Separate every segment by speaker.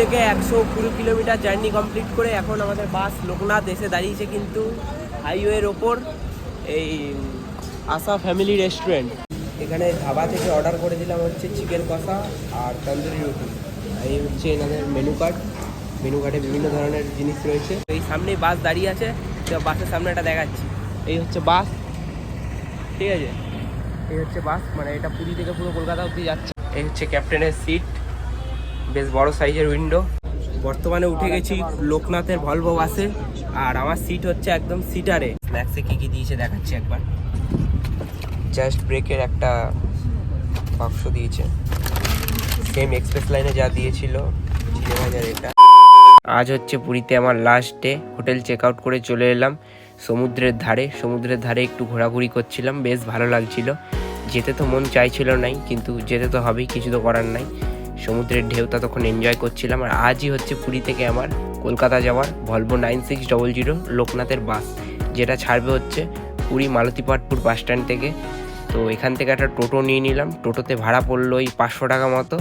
Speaker 1: থেকে 120 kilometre journey complete করে এখন আমাদের বাস লোকনাথ এসে দাঁড়িয়েছে কিন্তু হাইওয়ের ওপর এই আশা ফ্যামিলি রেস্টুরেন্ট। এখানে ধাবা থেকে অর্ডার করে দিলাম হচ্ছে চিকেন কষা আর তন্দুরি রুটি। এই হচ্ছে এনাদের মেনু কার্ড। মেনু কার্ডে বিভিন্ন ধরনের জিনিস রয়েছে। এই সামনেই বাস দাঁড়িয়ে আছে, তো বাসের সামনে এটা দেখাচ্ছি। এই হচ্ছে বাস, ঠিক আছে, এই হচ্ছে বাস, মানে এটা পুরী থেকে পুরো কলকাতা অবধি যাচ্ছে। এই হচ্ছে ক্যাপ্টেনের সিট, বেশ বড় সাইজের উইন্ডো। বর্তমানে উঠে গেছি লোকনাথের ভলভো বাসে, আর আমার সিট হচ্ছে একদম সিটারে। স্ন্যাক্সে কী কী দিয়েছে দেখাচ্ছি একবার। জাস্ট ব্রেকের একটা বাক্স দিয়েছে, সেম এক্সপ্রেস লাইনে যা দিয়েছিল চিড়ে ভাজার এটা। আজ হচ্ছে পুরীতে আমার last day. Hotel check out করে চলে এলাম সমুদ্রের ধারে একটু ঘোরাঘুরি করছিলাম, বেশ ভালো লাগছিল। যেতে তো মন চাইছিল নাই, কিন্তু যেতে তো হবেই, কিছু তো করার নাই। সমুদ্রের ঢেউটা তখন এনজয় করছিলাম। আর আজই হচ্ছে পুরী থেকে আমার কলকাতা যাওয়ার ভলভো 9600 লোকনাথের বাস, যেটা ছাড়বে হচ্ছে পুরী মালতীপাটপুর বাস স্ট্যান্ড থেকে। তো এখান থেকে একটা টোটো নিয়ে নিলাম। টোটোতে ভাড়া পড়লো ওই 500 টাকা মতো,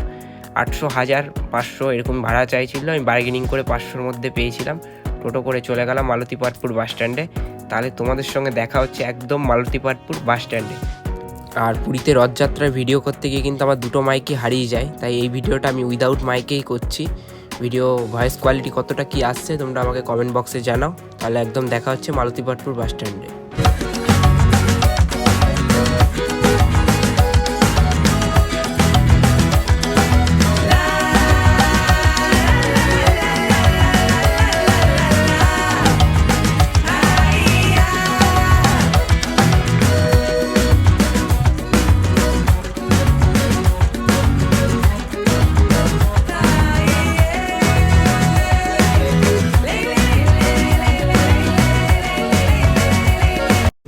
Speaker 1: 800, 1000, 500 এরকম ভাড়া চাইছিল। আমি বার্গেনিং করে 500-র মধ্যে পেয়েছিলাম। টোটো করে চলে গেলাম মালতীপাটপুর বাস স্ট্যান্ডে। তাহলে তোমাদের সঙ্গে দেখা হচ্ছে একদম মালতীপাটপুর বাস স্ট্যান্ডে। আর পুরীতে রথযাত্রার ভিডিও করতে গিয়ে কিন্তু আমার দুটো মাইকই হারিয়ে যায়, তাই এই ভিডিওটা আমি উইদাউট মাইকেই করছি। ভিডিও ভয়েস কোয়ালিটি কতটা কি আসছে তোমরা আমাকে কমেন্ট বক্সে জানাও। তাহলে একদম দেখা হচ্ছে মালতীপাটপুর বাস স্ট্যান্ডে।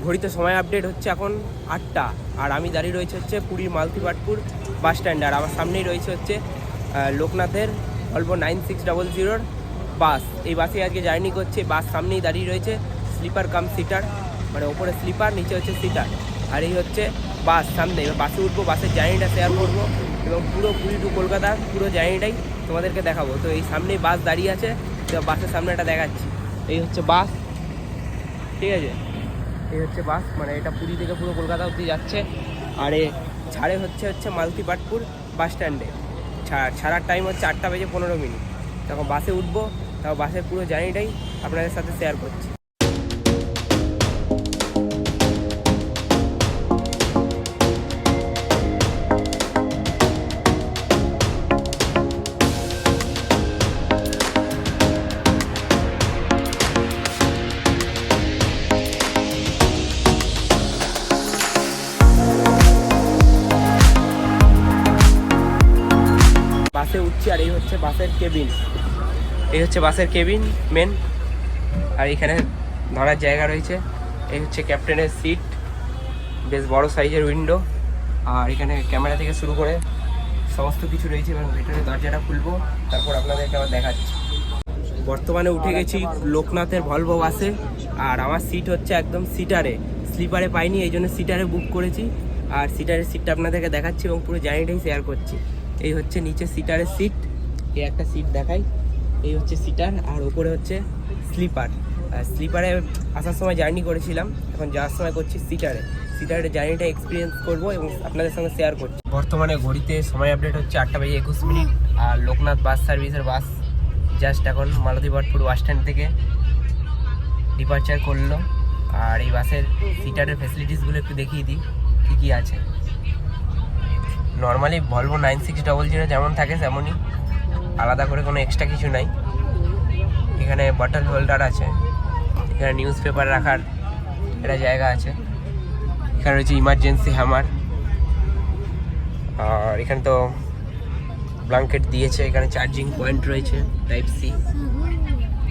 Speaker 1: ঘড়িতে সময় আপডেট হচ্ছে এখন 8টা, আর আমি দাঁড়িয়ে রয়েছে হচ্ছে পুরীর মালতীপাটপুর বাস স্ট্যান্ডে। আর আমার সামনেই রয়েছে হচ্ছে লোকনাথের ভলভো 9600 বাস। এই বাসে আজকে জার্নি করছে। বাস সামনেই দাঁড়িয়ে রয়েছে, স্লিপার কাম সিটার, মানে ওপরে স্লিপার, নিচে হচ্ছে সিটার। আর এই হচ্ছে বাস সামনে। এবার বাসে উঠবো, বাসের জার্নিটা শেয়ার করবো এবং পুরো পুরী টু কলকাতা পুরো জার্নিটাই তোমাদেরকে দেখাবো। তো এই সামনেই বাস দাঁড়িয়ে আছে, তো বাসের সামনে এটা দেখাচ্ছি। এই হচ্ছে বাস, ঠিক আছে, এই হচ্ছে বাস, মানে এটা পুরী থেকে পুরো কলকাতা অবধি যাচ্ছে। আর এ ছাড়ে হচ্ছে মালতীপাটপুর বাস স্ট্যান্ডে। ছাড়ার টাইম হচ্ছে 8:15। তখন বাসে উঠবো, তারপর বাসের পুরো জার্নিটাই আপনাদের সাথে শেয়ার করছি। বাসে উঠছি, আর এই হচ্ছে বাসের কেবিন। এই হচ্ছে বাসের কেবিন মেন, আর এখানে ধরার জায়গা রয়েছে। এই হচ্ছে ক্যাপ্টেনের সিট, বেশ বড় সাইজের উইন্ডো, আর এখানে ক্যামেরা থেকে শুরু করে সমস্ত কিছু রয়েছে। এবং ভেতরে দরজাটা খুলবো, তারপর আপনাদেরকে আবার দেখাচ্ছি। বর্তমানে উঠে গেছি লোকনাথের ভলভো বাসে, আর আমার সিট হচ্ছে একদম সিটারে, স্লিপারে পাইনি, এই জন্য সিটারে বুক করেছি। আর সিটারের সিটটা আপনাদেরকে দেখাচ্ছি এবং পুরো জার্নিটাই শেয়ার করছি। এই হচ্ছে নিচে সিটারের সিট, এই একটা সিট দেখাই, এই হচ্ছে সিটার, আর ওপরে হচ্ছে স্লিপার। স্লিপারে আসার সময় জার্নি করেছিলাম, এখন যাওয়ার সময় করছি সিটারের জার্নিটা এক্সপিরিয়েন্স করবো এবং আপনাদের সঙ্গে শেয়ার করছি। বর্তমানে ঘড়িতে সময় আপডেট হচ্ছে 8:21, আর লোকনাথ বাস সার্ভিসের বাস জাস্ট এখন মালতীপাটপুর বাস স্ট্যান্ড থেকে ডিপারচার করলো। আর এই বাসের সিটারের ফ্যাসিলিটিসগুলো একটু দেখিয়ে দিই কী কী আছে। নর্মালি ভলভো 9600 যেমন থাকে তেমনই, আলাদা করে কোনো এক্সট্রা কিছু নাই। এখানে বটল হোল্ডার আছে, এখানে নিউজ পেপার রাখার একটা জায়গা আছে, এখানে রয়েছে ইমার্জেন্সি হ্যামার, আর এখানে তো ব্ল্যাঙ্কেট দিয়েছে। এখানে চার্জিং পয়েন্ট রয়েছে টাইপ সি।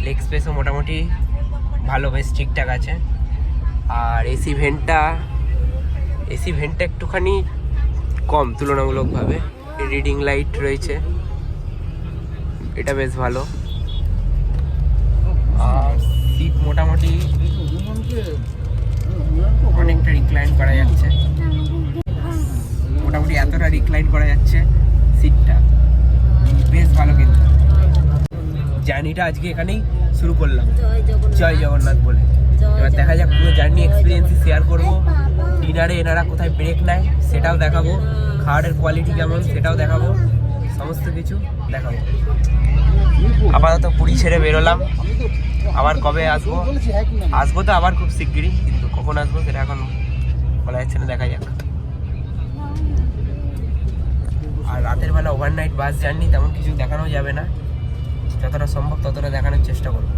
Speaker 1: লেগ স্পেসও মোটামুটি ভালো, বেশ ঠিকঠাক আছে। আর এসি ভেন্টটা একটুখানি কম তুলনামূলকভাবে। রিডিং লাইট রয়েছে, এটা বেশ ভালো। আর সিট মোটামুটি অনেকটা রিক্লাইন করা যাচ্ছে, মোটামুটি এতটা রিক্লাইন করা যাচ্ছে সিটটা, বেশ ভালো। কিন্তু জার্নিটা আজকে এখানেই শুরু করলাম।
Speaker 2: জয়
Speaker 1: জগন্নাথ বলে এবার দেখা যাক পুরো জার্নি এক্সপিরিয়েন্স শেয়ার করব। ডিনারে এনারা কোথায় ব্রেক নেয় সেটাও দেখাবো, খাবারের কোয়ালিটি কেমন সেটাও দেখাবো, সমস্ত কিছু দেখাবো। আপাতত পুরী ছেড়ে বেরোলাম, আবার কবে আসবো তো আবার খুব শিগগিরই, কিন্তু কখন আসবো সেটা এখন বলা যাচ্ছে না, দেখা যাক। আর রাতের বেলা ওভারনাইট বাস জার্নি তেমন কিছু দেখানো যাবে না, যতটা সম্ভব ততটা দেখানোর চেষ্টা করবো।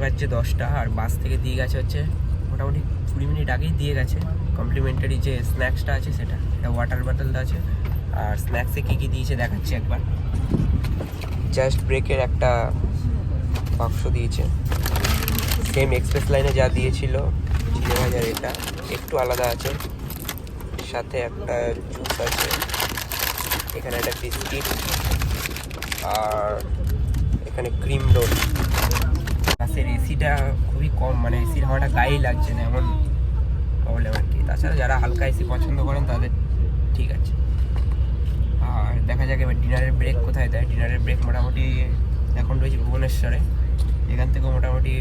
Speaker 1: বাজছে 10টা, আর বাস থেকে দিয়ে গেছে হচ্ছে মোটামুটি 20 মিনিট আগেই দিয়ে গেছে কমপ্লিমেন্টারি যে স্ন্যাক্সটা আছে সেটা, এটা ওয়াটার বটলটা আছে। আর স্ন্যাক্সে কী কী দিয়েছে দেখাচ্ছি একবার। জাস্ট ব্রেকের একটা বাক্স দিয়েছে, সেম এক্সপ্রেস লাইনে যা দিয়েছিল চিড়ে ভাজার, এটা একটু আলাদা আছে, সাথে একটা জুস আছে, এখানে একটা বিস্কিট, আর এখানে ক্রিম রোল। বাসের এসিটা খুবই কম, মানে এসির হাওয়াটা গায়েই লাগছে না, এমন প্রবলেম আর কি। তাছাড়া যারা হালকা এসি পছন্দ করেন তাদের ঠিক আছে। আর দেখা যাক এবার ডিনারের ব্রেক কোথায় দেয়। ডিনারের ব্রেক মোটামুটি এখন রয়েছে ভুবনেশ্বরে, এখান থেকে মোটামুটি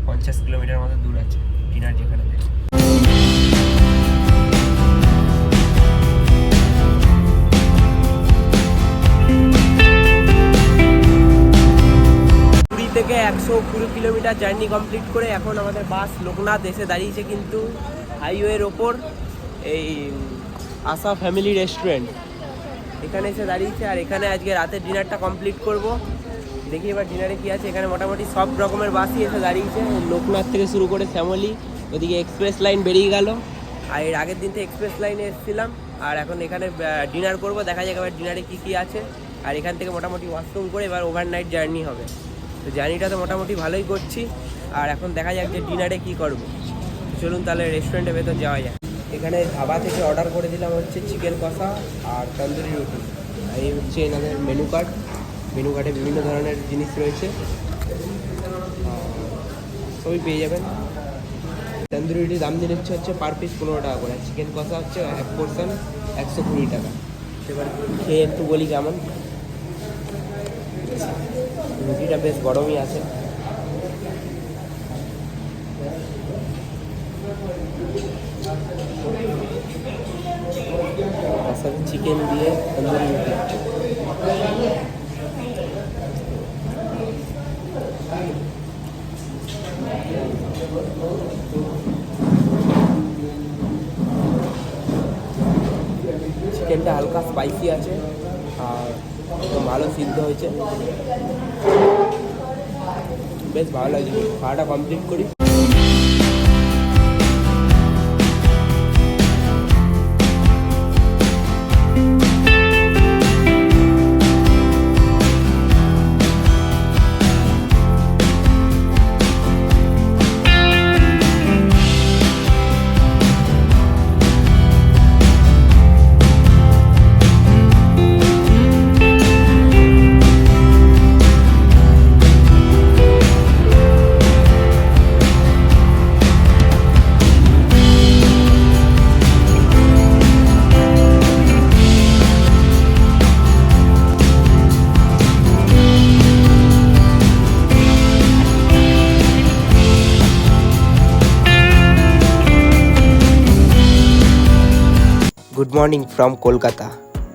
Speaker 1: 50 কিলোমিটার মতো দূর আছে ডিনার যেখানে দেয়। থেকে 120 কিলোমিটার জার্নি কমপ্লিট করে এখন আমাদের বাস লোকনাথ এসে দাঁড়িয়েছে কিন্তু হাইওয়ের ওপর, এই আশা ফ্যামিলি রেস্টুরেন্ট এখানে এসে দাঁড়িয়েছে। আর এখানে আজকে রাতের ডিনারটা কমপ্লিট করব। দেখি এবার ডিনারে কী আছে। এখানে মোটামুটি সব রকমের বাসই এসে দাঁড়িয়েছে, লোকনাথ থেকে শুরু করে শ্যামলী, ওদিকে এক্সপ্রেস লাইন বেরিয়ে গেল। আর এর আগের দিন থেকে এক্সপ্রেস লাইনে এসেছিলাম, আর এখন এখানে ডিনার করব। দেখা যাক এবার ডিনারে কী কী আছে। আর এখান থেকে মোটামুটি ওয়াশরুম করে এবার ওভারনাইট জার্নি হবে। তো জার্নিটা তো মোটামুটি ভালোই করছি, আর এখন দেখা যাক যে ডিনারে কী করবো। চলুন তাহলে রেস্টুরেন্টের ভেতর যাওয়া যায়। এখানে ধাবা থেকে অর্ডার করে দিলাম হচ্ছে চিকেন কষা আর তন্দুরি রুটি। আর এই হচ্ছে এনাদের মেনু কার্ড। মেনু কার্ডে বিভিন্ন ধরনের জিনিস রয়েছে, সবই পেয়ে যাবেন। তন্দুরি রুটির দাম দিচ্ছে হচ্ছে পার পিস 15 টাকা করে, চিকেন কষা হচ্ছে এক পোর্শন 120 টাকা। এবার খেয়ে একটু বলি কেমন। রুটিটা বেশ গরমই আছে। তার সাথে চিকেন দিয়ে তন্দুরি রুটি। চিকেনটা হালকা স্পাইসি আছে আর ভালো সিদ্ধ হয়েছে, বেশ ভালো লাগছে। খাওয়াটা কমপ্লিট করি। Good morning from Kolkata.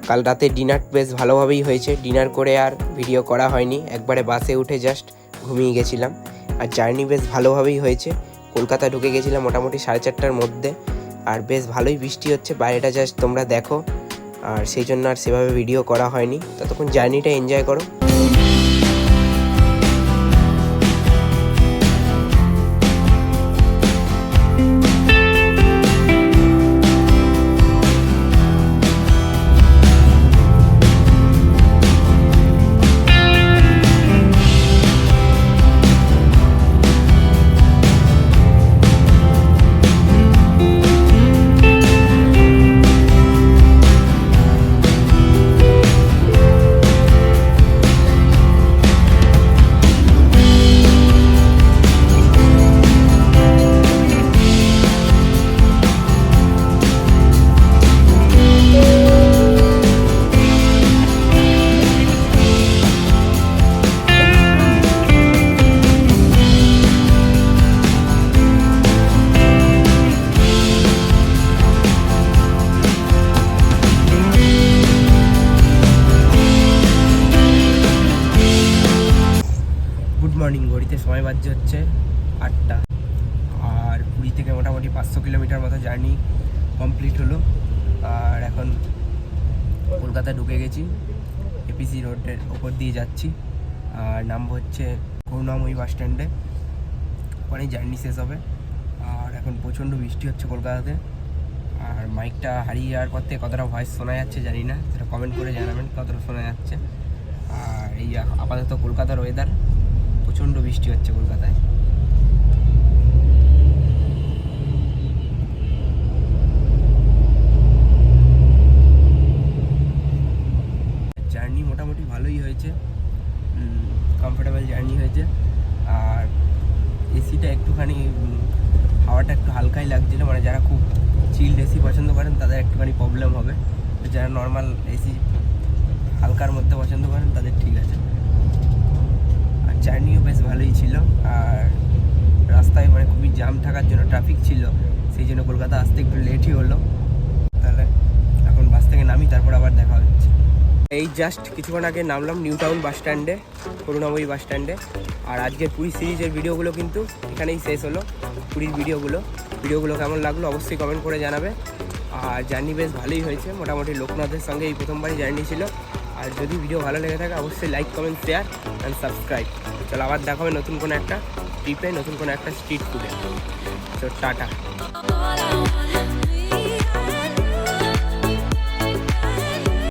Speaker 1: কাল রাতে ডিনার বেশ ভালোভাবেই হয়েছে। ডিনার করে আর ভিডিও করা হয়নি, একবারে বাসে উঠে জাস্ট ঘুমিয়ে গেছিলাম। আর জার্নি বেশ ভালোভাবেই হয়েছে। কলকাতা ঢুকে গেছিলাম মোটামুটি 4:30টার মধ্যে, আর বেশ ভালোই বৃষ্টি হচ্ছে, বাইরেটা জাস্ট তোমরা দেখো। আর সেই জন্য আর সেভাবে ভিডিও করা হয়নি। ততক্ষণ জার্নিটা এনজয় করো। সময় বাজছে হচ্ছে 8টা। আর পুরী থেকে মোটামুটি 500 কিলোমিটার মতো জার্নি কমপ্লিট হলো। আর এখন কলকাতা ঢুকে গেছি, এপিসি রোডের ওপর দিয়ে যাচ্ছি। আর নামবো হচ্ছে করুণাময়ী বাস স্ট্যান্ডে, ওখানেই জার্নি শেষ হবে। আর এখন প্রচণ্ড বৃষ্টি হচ্ছে কলকাতাতে। আর মাইকটা হারিয়ে যাওয়ার পর থেকে কতটা ভয়েস শোনা যাচ্ছে জানি না, সেটা কমেন্ট করে জানাবেন কতটা শোনা যাচ্ছে। আর এই আপাতত কলকাতার ওয়েদার, প্রচণ্ড বৃষ্টি হচ্ছে কলকাতায়। জার্নি মোটামুটি ভালোই হয়েছে, কমফোর্টেবল জার্নি হয়েছে। আর এসিটা একটুখানি, হাওয়াটা একটু হালকাই লাগছিলো, মানে যারা খুব চিল্ড এসি পছন্দ করেন তাদের একটুখানি প্রবলেম হবে। যারা নর্মাল এসি হালকার মধ্যে পছন্দ করেন তাদের ঠিক আছে। আর জার্নিও বেশ ভালোই ছিল। আর রাস্তায় মানে খুবই জ্যাম থাকার জন্য, ট্রাফিক ছিল, সেই জন্য কলকাতা আসতে একটু লেটই হলো। তাহলে এখন বাস থেকে নামি, তারপর আবার দেখা হচ্ছে। এই জাস্ট কিছুক্ষণ আগে নামলাম নিউ টাউন বাস স্ট্যান্ডে, করুণাময়ী বাস স্ট্যান্ডে। আর আজকের পুরী সিরিজের ভিডিওগুলো কিন্তু এখানেই শেষ হলো। পুরীর ভিডিওগুলো কেমন লাগলো অবশ্যই কমেন্ট করে জানাবে। আর জার্নি বেশ ভালোই হয়েছে, মোটামুটি লোকনাথের সঙ্গে এই প্রথমবারই জার্নি ছিল। আর যদি ভিডিও ভালো লেগে থাকে অবশ্যই like, comment, share and subscribe. চলো আবার দেখা হবে নতুন কোনো একটা ট্রিপে, নতুন কোনো একটা স্ট্রিট ফুডে। তো টাটা।